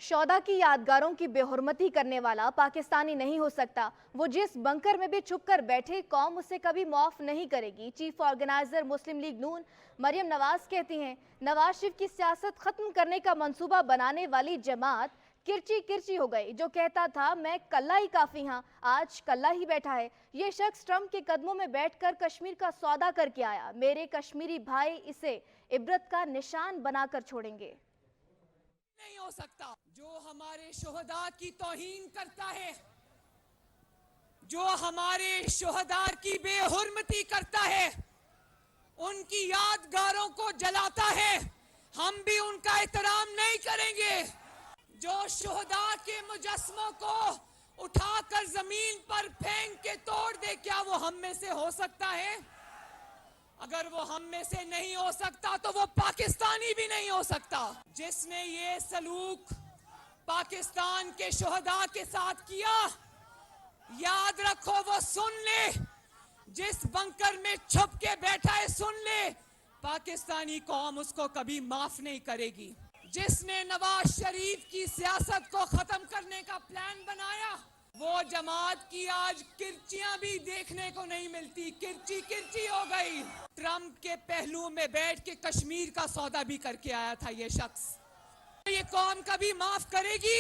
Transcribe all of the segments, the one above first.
शौदा की यादगारों की बेहुरमती करने वाला पाकिस्तानी नहीं हो सकता। वो जिस बंकर में भी छुपकर बैठे, कौम उसे कभी माफ नहीं करेगी। चीफ ऑर्गेनाइजर मुस्लिम लीग नून मरियम नवाज कहती हैं, नवाज शरीफ की सियासत खत्म करने का मंसूबा बनाने वाली जमात किरची किरची हो गई। जो कहता था मैं कल्ला ही काफी हाँ, आज कल्ला ही बैठा है। ये शख्स ट्रंप के कदमों में बैठकर कश्मीर का सौदा करके आया। मेरे कश्मीरी भाई इसे इबरत का निशान बनाकर छोड़ेंगे। नहीं हो सकता। जो हमारे शोहदा की तौहीन करता है, जो हमारे शोहदा की बेहुरमती करता है, उनकी यादगारों को जलाता है, हम भी उनका एहतराम नहीं करेंगे। जो शोहदा के मुजस्समों को उठाकर जमीन पर फेंक के तोड़ दे, क्या वो हम में से हो सकता है? अगर वो हम में से नहीं हो सकता तो वो पाकिस्तानी भी नहीं हो सकता। जिसने ये सलूक पाकिस्तान के शोहदा के साथ किया, याद रखो वो सुन ले। जिस बंकर में छुप के बैठा है, सुन ले, पाकिस्तानी कौम उसको कभी माफ नहीं करेगी। जिसने नवाज शरीफ की सियासत को खत्म करने का प्लान बनाया, वो जमात की आज किरचियां भी देखने को नहीं मिलती। किरची किरची हो गई। ट्रंप के पहलू में बैठ के कश्मीर का सौदा भी करके आया था ये शख्स। ये कौम कभी माफ करेगी?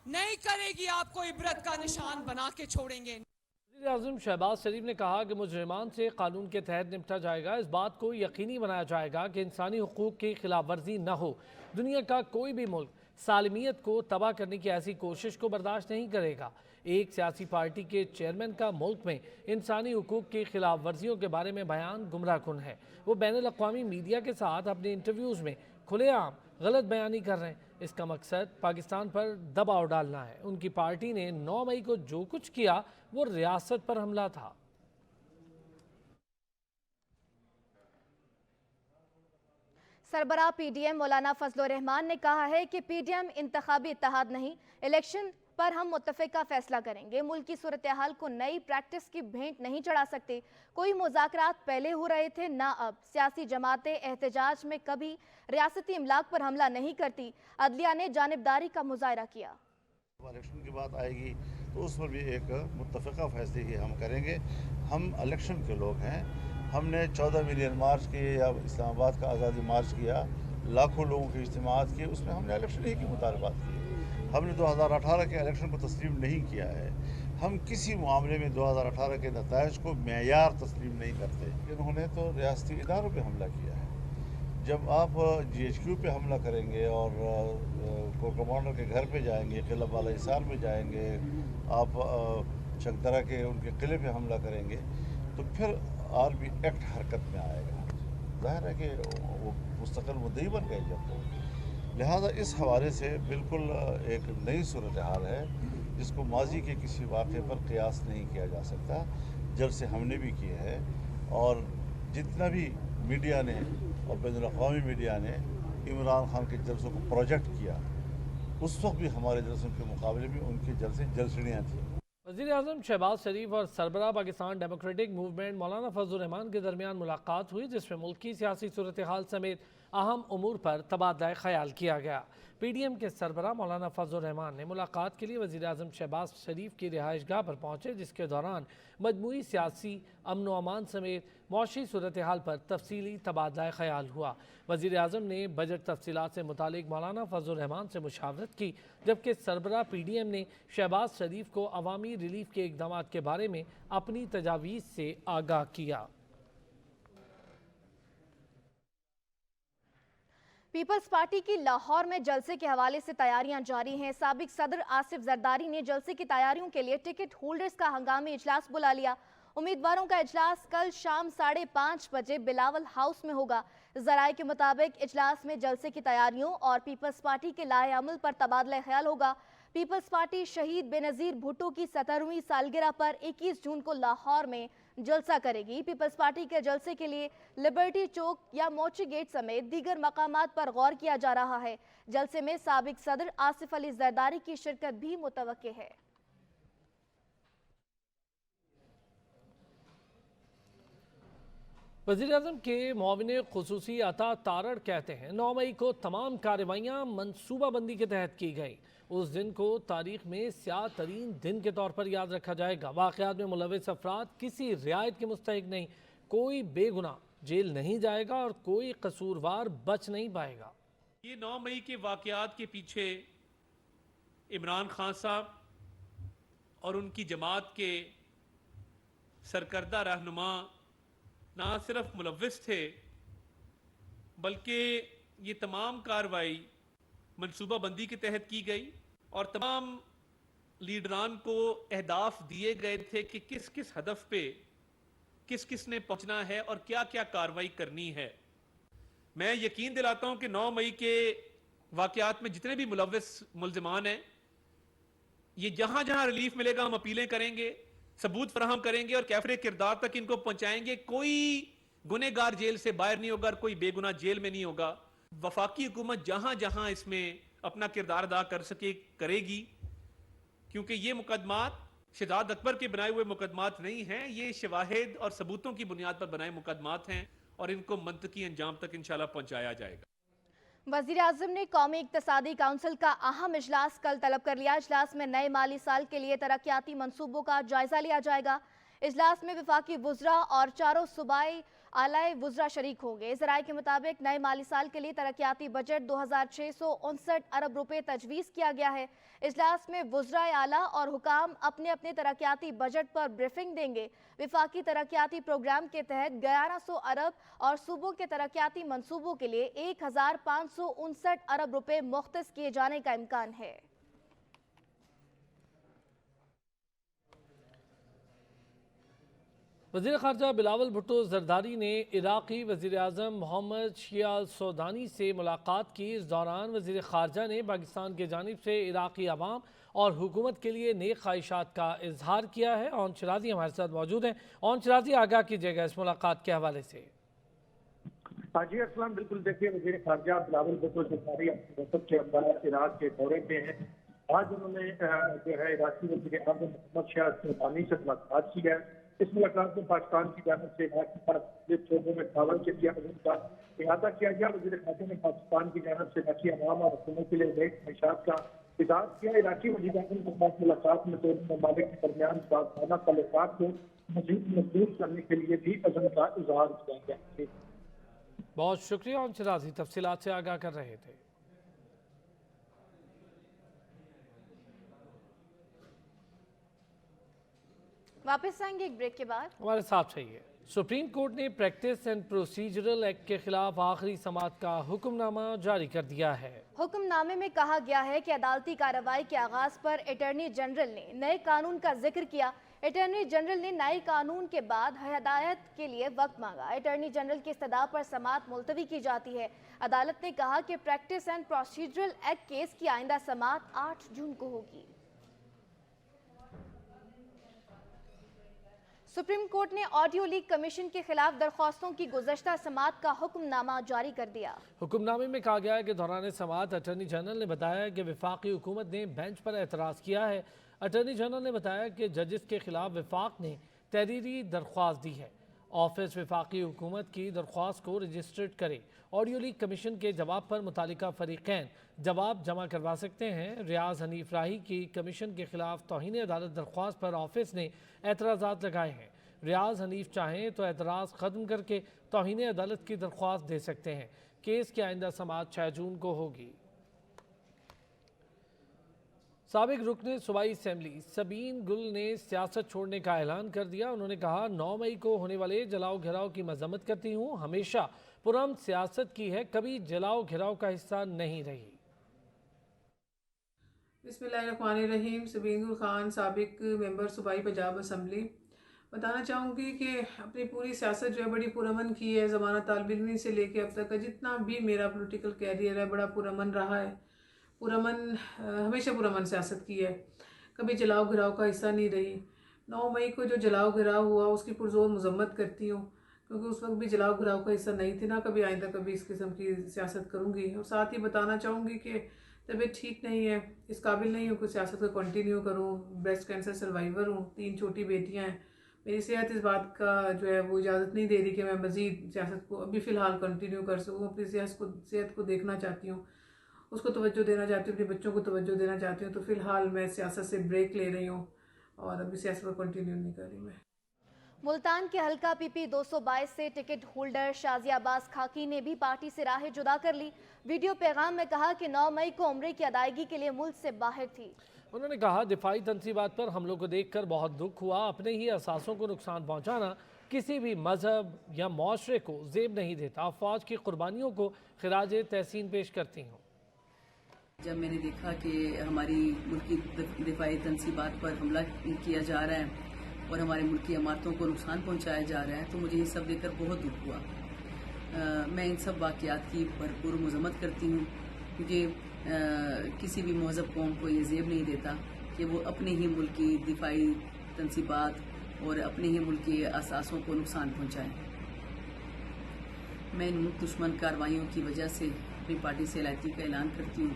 नहीं करेगी। आपको इबरत का निशान बना के छोड़ेंगे। वज़ीर-ए-आज़म शहबाज शरीफ ने कहा कि मुजरिमान से कानून के तहत निपटा जाएगा। इस बात को यकीनी बनाया जाएगा कि इंसानी हुकूक की खिलाफ वर्जी न हो। दुनिया का कोई भी मुल्क सालमियत को तबाह करने की ऐसी कोशिश को बर्दाश्त नहीं करेगा। एक सियासी पार्टी के चेयरमैन का मुल्क में इंसानी हुकूक की खिलाफ वर्जियों के बारे में बयान गुमराह कुन है। वो बैनुल अक़वामी मीडिया के साथ अपने इंटरव्यूज़ में खुलेआम गलत बयानी कर रहे हैं। इसका मकसद पाकिस्तान पर दबाव डालना है। उनकी पार्टी ने 9 मई को जो कुछ किया वो रियासत पर हमला था। सरबराह पीडीएम मौलाना फजलुर रहमान ने कहा है कि पीडीएम इंतखाबी इत्तेहाद नहीं, इलेक्शन पर हम मुत्तफ़िका फैसला करेंगे। मुल्क की सूरत हाल को नई प्रैक्टिस की भेंट नहीं चढ़ा सकते। कोई मुज़ाकरात पहले हो रहे थे ना अब। सियासी जमातें एहतजाज में कभी रियासती इमलाक पर हमला नहीं करती। अदलिया ने जानिबदारी का मुजाहरा किया। इलेक्शन की बात आएगी तो उस पर भी एक मुत्तफ़िका फैसले ही हम करेंगे। हम इलेक्शन के लोग हैं। हमने 14 मिलियन मार्च किए या इस्लामाबाद का आज़ादी मार्च किया, लाखों लोगों के इज्तिमात किए, उसमें हमने इलेक्शन ही की मुतालबात किए। हमने 2018 के इलेक्शन को तस्लीम नहीं किया है। हम किसी मामले में 2018 के नताइज को मेयार तस्लीम नहीं करते। इन्होंने तो रियासती इदारों पे हमला किया है। जब आप GHQ पे हमला करेंगे और कोर कमांडर के घर पे जाएंगे, किला बाला हिसार में जाएंगे, आप चकदरा के उनके किले पे हमला करेंगे, तो फिर आर्मी एक्ट हरकत में आएगा। ज़ाहिर है कि वो मुस्तकिल मुद्दई बन गए जब तो। लिहाजा इस हवाले से बिल्कुल एक नई सूरत हाल है जिसको माजी के किसी वाक़े पर क़ियास नहीं किया जा सकता। जलसे हमने भी किए हैं और जितना भी मीडिया ने और बैनुल अक़वामी मीडिया ने इमरान खान के जलसों को प्रोजेक्ट किया, उस वक्त भी हमारे जलसों के मुकाबले में उनके जलसे जलसड़ियाँ थी। वज़ीर-ए-आज़म शहबाज शरीफ और सरबराह पाकिस्तान डेमोक्रेटिक मूवमेंट मौलाना फजलुर रहमान के दरमियान मुलाकात हुई, जिसमें मुल्क की सियासी सूरत हाल समेत अहम उमूर पर तबादला ख्याल किया गया। PDM के सरबराह मौलाना फजलुर रहमान ने मुलाकात के लिए वज़ीर-ए-आज़म शहबाज शरीफ की रिहाइश गाह पर पहुँचे, जिसके दौरान मजमूई सियासी अमन व अमान समेत मौशी सूरत हाल पर तफसीली तबादला ख्याल हुआ। वज़ीर-ए-आज़म ने बजट तफसीलात से मुतालिक मौलाना फजलुर रहमान से मुशावरत की, जबकि सरबराह PDM ने शहबाज शरीफ को अवामी रिलीफ के इक़दामात के बारे में अपनी तजावीज़ से आगाह किया। पीपल्स पार्टी की लाहौर में जलसे के हवाले से तैयारियां जारी हैं। साबिक सदर आसिफ जरदारी ने जलसे की तैयारियों के लिए टिकट होल्डर्स का हंगामी इजलास बुला लिया। उम्मीदवारों का इजलास कल शाम 5:30 बजे बिलावल हाउस में होगा। जराये के मुताबिक इजलास में जलसे की तैयारियों और पीपल्स पार्टी के लाए अमल पर तबादला ख्याल होगा। पीपल्स पार्टी शहीद बेनज़ीर भुट्टो की 17वीं सालगिरह पर 21 जून को लाहौर में जलसा करेगी। पीपल्स पार्टी के जलसे के लिए लिबर्टी चौक या मोची गेट समेत दीगर मकामात पर गौर किया जा रहा है। जलसे में साबिक सदर आसिफ अली जरदारी की शिरकत भी मुतवक्के है। वज़ीर-ए-आज़म के मुआविन ख़ुसूसी अता तारड़ कहते हैं 9 मई को तमाम कार्रवाइयाँ मनसूबा बंदी के तहत की गई। उस दिन को तारीख में स्याह तरीन दिन के तौर पर याद रखा जाएगा। वाक़यात में मुलव्विस अफराद किसी रियायत के मुस्तहिक नहीं, कोई बेगुनाह जेल नहीं जाएगा और कोई कसूरवार बच नहीं पाएगा। ये 9 मई के वाक़यात के पीछे इमरान खान साहब और उनकी जमात के सरकर्दा रहनुमा ना सिर्फ मुलव्विस थे, बल्कि ये तमाम कार्रवाई मनसूबा बंदी के तहत की गई और तमाम लीडरान को अहदाफ दिए गए थे कि किस किस हदफ पे किस किस ने पहुंचना है और क्या क्या कार्रवाई करनी है। मैं यकीन दिलाता हूं कि 9 मई के वाक़यात में जितने भी मुलव्विस मुल्ज़िमान हैं, ये जहां जहां रिलीफ मिलेगा हम अपीलें करेंगे, सबूत फराहम करेंगे और कैफरे किरदार तक इनको पहुंचाएंगे। कोई गुनेगार जेल से बाहर नहीं होगा और कोई बेगुनाह जेल में नहीं होगा। वफाकी हुकूमत जहां जहां इसमें अपना किरदार अदा कर सके करेगी, क्योंकि ये मुकदमात शहजाद अकबर के बनाए हुए मुकदमात नहीं हैं, ये शवाहिद और सबूतों की बुनियाद पर बनाए मुकदमात हैं और इनको मंतकी अंजाम तक इंशाल्लाह पहुंचाया जाएगा। वज़ीर आज़म ने कौमी इक़्तिसादी काउंसिल का अहम इजलास कल तलब कर लिया। इजलास में नए माली साल के लिए तरक्याती मंसूबों का जायजा लिया जाएगा। इजलास में वफाकी वुज़रा और चारों सूबाई आलाए वुज़रा शरीक होंगे। ज़राए के मुताबिक नए माली साल के लिए तरक्याती बजट 2659 अरब रुपए तजवीज़ किया गया है। इजलास में वुज़रा आला और हुकाम अपने अपने तरक्याती बजट पर ब्रीफिंग देंगे। वफाकी तरक्याती प्रोग्राम के तहत 1100 अरब और सूबों के तरक्याती मंसूबों के लिए 1559 अरब रुपए मुख्तस किए जाने का इम्कान है। वज़ीर ख़ारजा बिलावल भुट्टो ज़रदारी ने इराक़ी वज़ीर आज़म मोहम्मद शिया अल सौदानी से मुलाकात की। इस दौरान वज़ीर ख़ारजा ने पाकिस्तान की जानिब से इराक़ी अवाम और हुकूमत के लिए नेक ख्वाहिशात का इजहार किया है। ओन शराजी हमारे साथ मौजूद हैं। ओन शराजी, आगाह कीजिएगा इस मुलाकात के हवाले से। जी अस्सलाम, बिल्कुल देखिए, वज़ीर ख़ारजा बिलावल भुट्टो ज़रदारी के अब्बास इराक़ के दौरे पे हैं। आज उन्होंने जो है इराक़ी वज़ीर आज़म मोहम्मद शिया अल सौदानी से मुलाकात की है। इस मुलाकात में पाकिस्तान की जानिब से इराक़ के साथ शोबों में ताउन के का इहाता किया गया। वज़ीर ख़ारजा ने पाकिस्तान की जानिब से इराक़ी अवाम और हुकूमत के लिए नेक ख्वाहिशात का इज़हार किया। इराक़ी वज़ीर आज़म के साथ मुलाकात में दोनों ममालिक के दरमियान सालाना ताल्लुकात को मज़ीद मजबूत करने के लिए भी अज़म का इज़हार किया गया। बहुत शुक्रिया ओन शराजी, तफसीलात से आगाह कर रहे थे। वापस आएंगे एक ब्रेक के बाद। हमारे साथ चाहिए। सुप्रीम कोर्ट ने प्रैक्टिस एंड प्रोसीजरल एक्ट के खिलाफ आखिरी समाअत का हुक्मनामा जारी कर दिया है। हुक्मनामे में कहा गया है कि अदालती कार्रवाई के आगाज पर अटॉर्नी जनरल ने नए कानून का जिक्र किया। अटॉर्नी जनरल ने नए कानून के बाद हिदायत के लिए वक्त मांगा। अटॉर्नी जनरल की इस्तदा पर समाअत मुलतवी की जाती है। अदालत ने कहा कि practice and procedural act case की आइंदा समाअत 8 जून को होगी। सुप्रीम कोर्ट ने ऑडियो लीक कमीशन के खिलाफ दरख्वास्तों की गुज़श्ता समाअत का हुक्मनामा जारी कर दिया। हुक्मनामे में कहा गया है कि दौरान समाअत अटॉर्नी जनरल ने बताया कि वफाकी हुकूमत ने बेंच पर एतराज़ किया है। अटॉर्नी जनरल ने बताया कि जजेस के खिलाफ वफाक ने तहरीरी दरख्वास्त दी है। ऑफिस वफाकी हुकूमत की दरख्वास्त को रजिस्टर्ड करे। ऑडियो लीक कमीशन के जवाब पर मुतालिका फरीकैन जवाब जमा करवा सकते हैं। रियाज हनीफ राही की कमीशन के खिलाफ तौहीन अदालत दरख्वास्त पर ऑफिस ने एतराज़ात लगाए हैं। रियाज हनीफ चाहें तो एतराज़ ख़त्म करके तौहीन अदालत की दरख्वास्त दे सकते हैं। केस की आइंदा समाअत 6 जून को होगी। साबिक रुकने सूबाई असम्बली सबीन गुल ने सियासत छोड़ने का ऐलान कर दिया। उन्होंने कहा 9 मई को होने वाले जलाओ घिराव की मजम्मत करती हूँ। हमेशा पुरअमन सियासत की है, कभी जलाओ घिराव का हिस्सा नहीं रही। बिस्मिल्लाहिर्रहमानिर्रहीम। सबीन गुल खान, साबिक मेंबर सूबाई पंजाब असम्बली। बताना चाहूँगी कि अपनी पूरी सियासत जो है बड़ी पुरअमन की है। ज़माना तालिब इल्मी से लेके अब तक का जितना भी मेरा पॉलिटिकल कैरियर है बड़ा पुरअमन रहा है। पुरअमन हमेशा पुरअमन सियासत की है, कभी जलाओ घिराव का हिस्सा नहीं रही। 9 मई को जो जलाओ घिराव हुआ उसकी पुरजोर मजम्मत करती हूँ, क्योंकि उस वक्त भी जलाओ घिराव का हिस्सा नहीं थी, ना कभी आइंदा कभी इस किस्म की सियासत करूँगी। और साथ ही बताना चाहूँगी कि तबीयत ठीक नहीं है, इस काबिल नहीं हूँ कि सियासत को कंटिन्यू करूँ। ब्रेस्ट कैंसर सर्वाइवर हूँ, 3 छोटी बेटियाँ हैं, मेरी सेहत इस बात का जो है वो इजाज़त नहीं दे रही कि मैं मज़ीद सियासत को अभी फ़िलहाल कंटिन्यू कर सकूँ। अपनी सेहत को देखना चाहती हूँ, उसको तवज्जो देना चाहती हूँ, अपने बच्चों को तवज्जो देना चाहती हूँ। तो फ़िलहाल मैं सियासत से ब्रेक ले रही हूँ और अभी सियासत को कंटिन्यू नहीं कर रही मैं। मुल्तान के हल्का पीपी 222 से टिकट होल्डर शाजिया अब्बास खाकी ने भी पार्टी से राहें जुदा कर ली। वीडियो पैगाम में कहा कि 9 मई को उम्रे की अदायगी के लिए मुल्क से बाहर थी। उन्होंने कहा, दिफाई तनसीबात पर हमलों को देखकर बहुत दुख हुआ। अपने ही असासों को नुकसान पहुंचाना किसी भी मजहब या मुआशरे को ज़ेब नहीं देता। अफवाज की कुर्बानियों को खिराज तहसीन पेश करती हूँ। जब मैंने देखा कि हमारी मुल्क की दिफाई तनसीबात पर हमला किया जा रहा है और हमारे मुल्क की इमारतों को नुकसान पहुंचाया जा रहा है, तो मुझे ये सब देखकर बहुत दुख हुआ। मैं इन सब वाक़यात की भरपूर मज़म्मत करती हूँ, क्योंकि किसी भी महज़ब कौम को ये ज़ेब नहीं देता कि वो अपने ही मुल्क की दिफाई तनसीबात और अपने ही मुल्क के असासों को नुकसान पहुंचाए। मैं इन मुल्क दुश्मन कार्रवाइयों की वजह से अपनी पार्टी से अलहदगी का ऐलान करती हूँ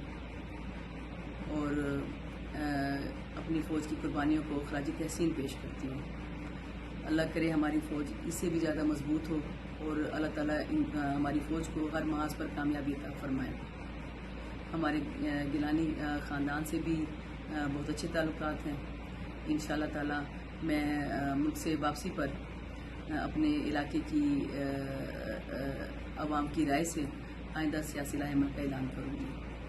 और अपनी फ़ौज की कुर्बानियों को खराज तहसीन पेश करती हूँ। अल्लाह करे हमारी फ़ौज इससे भी ज़्यादा मजबूत हो और अल्लाह ताला हमारी फ़ौज को हर महाज पर कामयाबी अता फरमाए। हमारे गिलानी ख़ानदान से भी बहुत अच्छे ताल्लुकात हैं। इंशाअल्लाह ताला मैं मुल्क से वापसी पर अपने इलाके की आवाम की राय से आइंदा सियासी लाहिमत का ऐलान करूँगी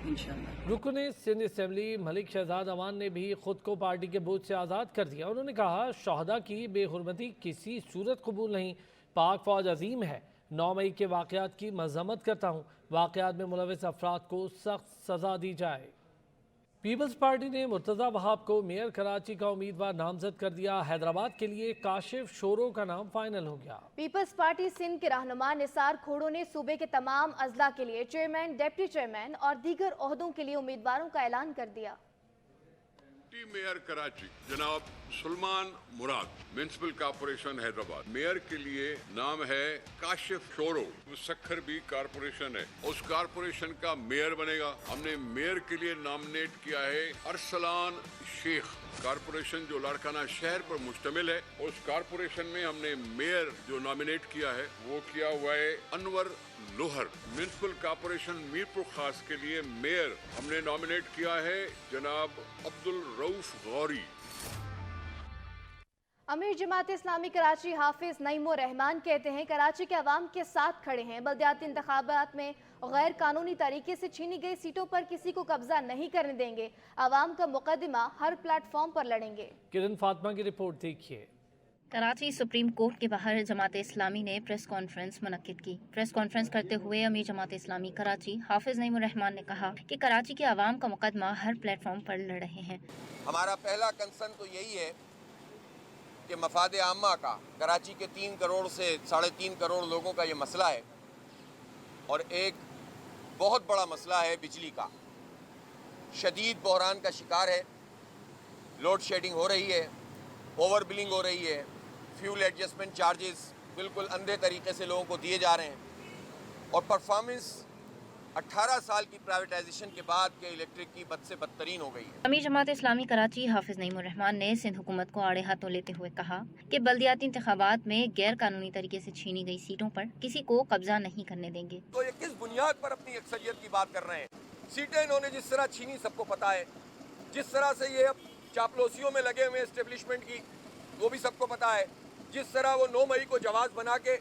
इंशाअल्लाह। रुकन सिंध असम्बली मलिक शहजाद अवान ने भी खुद को पार्टी के बोझ से आज़ाद कर दिया। उन्होंने कहा, शहदा की बेहुरमती किसी सूरत कबूल नहीं। पाक फौज अजीम है। 9 मई के वाक़यात की मज़म्मत करता हूँ। वाक़यात में मुलविस अफराद को सख्त सज़ा दी जाए। पीपल्स पार्टी ने मुर्तज़ा वहाब को मेयर कराची का उम्मीदवार नामजद कर दिया। हैदराबाद के लिए काशिफ शोरो का नाम फाइनल हो गया। पीपल्स पार्टी सिंध के रहनुमा निसार खोड़ो ने सूबे के तमाम अजला के लिए चेयरमैन, डिप्टी चेयरमैन और दीगर ओहदों के लिए उम्मीदवारों का ऐलान कर दिया। मेयर कराची जनाब सुलमान मुराद, म्युनिसिपल कॉर्पोरेशन हैदराबाद। मेयर के लिए नाम है काशिफ शोरो। सखर भी कॉर्पोरेशन है, उस कॉर्पोरेशन का मेयर बनेगा। हमने मेयर के लिए नॉमिनेट किया है अरसलान शेख। कॉर्पोरेशन जो लाड़काना शहर पर मुश्तमिल है, उस कॉर्पोरेशन में हमने मेयर जो नॉमिनेट किया है वो किया हुआ है अनवर लोहर। म्युनिसिपल कॉर्पोरेशन मीरपुर खास के लिए मेयर हमने नॉमिनेट किया है जनाब अब्दुल रऊफ गौरी। अमीर जमात इस्लामी कराची हाफिज नईम रहमान कहते हैं, कराची के अवाम के साथ खड़े हैं। बल्दियाती इंतखाबात में गैर कानूनी तरीके से छीनी गई सीटों पर किसी को कब्जा नहीं करने देंगे। अवाम का मुकदमा हर प्लेटफॉर्म पर लड़ेंगे। किरण फातिमा की रिपोर्ट देखिए। कराची सुप्रीम कोर्ट के बाहर जमात इस्लामी ने प्रेस कॉन्फ्रेंस मुनक्किद की। प्रेस कॉन्फ्रेंस करते हुए अमीर जमात इस्लामी कराची हाफिज नईम रहमान ने कहा कि कराची के अवाम का मुकदमा हर प्लेटफॉर्म पर लड़ रहे हैं। हमारा पहला कंसर्न तो यही है कि मफाद आमा का, कराची के 3 करोड़ से 3.5 करोड़ लोगों का ये मसला है और एक बहुत बड़ा मसला है बिजली का। शदीद बहरान का शिकार है। लोड शेडिंग हो रही है, ओवर बिलिंग हो रही है, फ्यूल एडजस्टमेंट चार्जेस बिल्कुल अंधे तरीके से लोगों को दिए जा रहे हैं और परफॉर्मेंस 18 साल की प्राइवेटाइजेशन के बाद के इलेक्ट्रिक की बद से बदतरीन हो गई है। अमीर जमात इस्लामी कराची हाफिज नईम रहमान ने सिंध हुकूमत को आड़े हाथों लेते हुए कहा कि बल्दियाती इंतखाबात में गैर कानूनी तरीके से छीनी गई सीटों पर किसी को कब्जा नहीं करने देंगे। तो ये किस बुनियाद पर अपनी अक्सरियत की बात कर रहे हैं? सीटें इन्होंने जिस तरह छीनी सबको पता है। जिस तरह से ये अब चापलूसियों में लगे हुए एस्टेब्लिशमेंट की, वो भी सबको पता है। जिस तरह वो 9 मई को जवाब बना के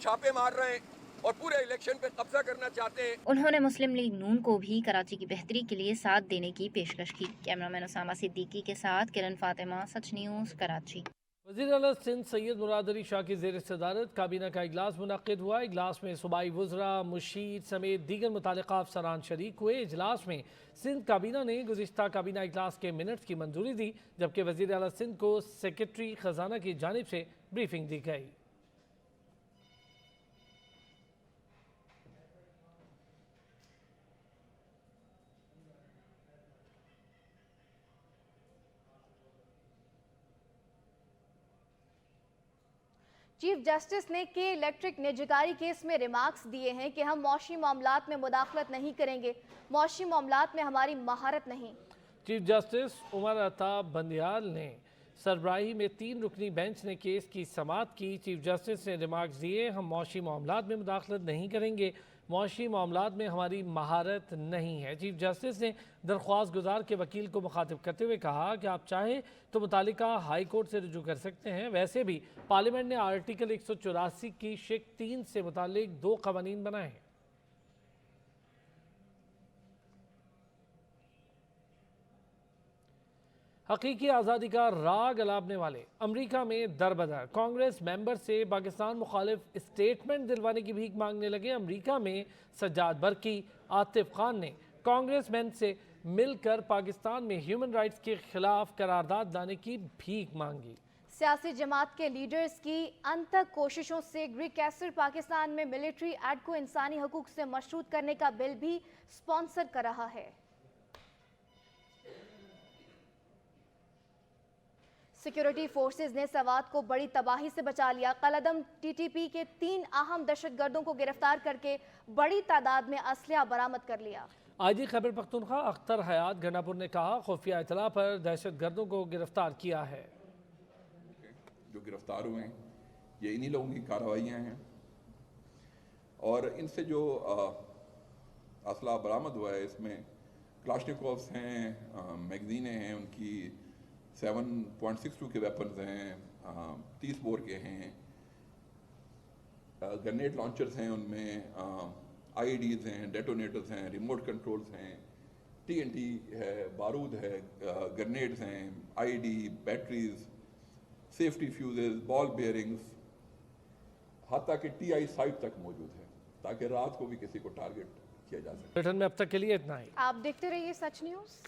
छापे मार रहे हैं और पूरे इलेक्शन पे कब्जा करना चाहते हैं। उन्होंने मुस्लिम लीग नून को भी कराची की बेहतरी के लिए साथ देने की पेशकश की। कैमरामैन उसामा सिद्दीकी के साथ किरण फातिमा, सच न्यूज़ कराची। वज़ीर आला सिंध सैयद मुराद अली शाह की ज़ेर सदारत काबीना का इजलास मुनक़्क़िद हुआ। इजलास में सूबाई वज़रा, मुशीर समेत दीगर मुतालिका अफसरान शरीक हुए। इजलास में सिंध काबीना ने गुज़िश्ता काबीना इजलास के मिनट्स की मंजूरी दी, जबकि वज़ीर आला सिंध को सेक्रेटरी ख़जाना की जानिब से ब्रीफिंग दी गई। चीफ जस्टिस ने के इलेक्ट्रिक निजीकारी केस में रिमार्क्स दिए हैं कि हम मौशी मामलात में मुदाखलत नहीं करेंगे। मौशी मामलात में हमारी महारत नहीं। चीफ जस्टिस उमर अता बंदियाल ने सरबराही में 3 रुकनी बेंच ने केस की समाअत की। चीफ जस्टिस ने रिमार्क्स दिए, हम मौशी मामलात में मुदाखलत नहीं करेंगे, मौशी मामलात में हमारी महारत नहीं है। चीफ जस्टिस ने दरख्वास्त गुजार के वकील को मुखातिब करते हुए कहा कि आप चाहें तो मुतालिका हाई कोर्ट से रुजू कर सकते हैं। वैसे भी पार्लियामेंट ने आर्टिकल 184 की शिक 3 से मुतालिक 2 कवानीन बनाए हैं। हकीकी आज़ादी का राग अलापने वाले अमरीका में दरबदर कांग्रेस मेंबर से पाकिस्तान मुखालिफ स्टेटमेंट दिलवाने की भीख मांगने लगे। अमरीका में सज्जाद बरकी, आतिफ खान ने कांग्रेस मैन से मिलकर पाकिस्तान में ह्यूमन राइट्स के खिलाफ करारदाद लाने की भीख मांगी। सियासी जमात के लीडर्स की अनथक कोशिशों से ग्रीक कैसल पाकिस्तान में मिलिट्री एक्ट को इंसानी हकूक से मशरूत करने का बिल भी स्पॉन्सर कर रहा है। सिक्योरिटी फोर्सेज ने सवात को बड़ी तबाही से बचा लिया। कलअदम टीटीपी के 3 अहम दहशतगर्दों को गिरफ्तार करके बड़ी तादाद में असलहा बरामद कर लिया। आईजी खैबर पख्तूनख्वा अख्तर हयात गंडापुर ने कहा, खुफिया इतला पर दहशतगर्दों को गिरफ्तार किया है। जो गिरफ्तार हुए हैं ये इन्हीं लोगों की कार्रवाइयाँ हैं और इनसे जो असला बरामद हुआ है इसमें क्लाशनिकोव्स हैं, मैगजीनें हैं, उनकी 7.62 के वेपन्स हैं, 30 बोर के हैं, ग्रेनेड लॉन्चर्स हैं, उनमें आईईडीज़ हैं, डेटोनेटर्स हैं, रिमोट कंट्रोल्स हैं, टीएनटी है, बारूद है, ग्रेनेड्स हैं, IED, batteries, safety fuses, ball bearings, हत्ता कि टीआई साइट तक मौजूद है ताकि रात को भी किसी को टारगेट किया जा सके। ब्रिटेन में अब तक के लिए इतना ही। आप देखते रहिए सच न्यूज़।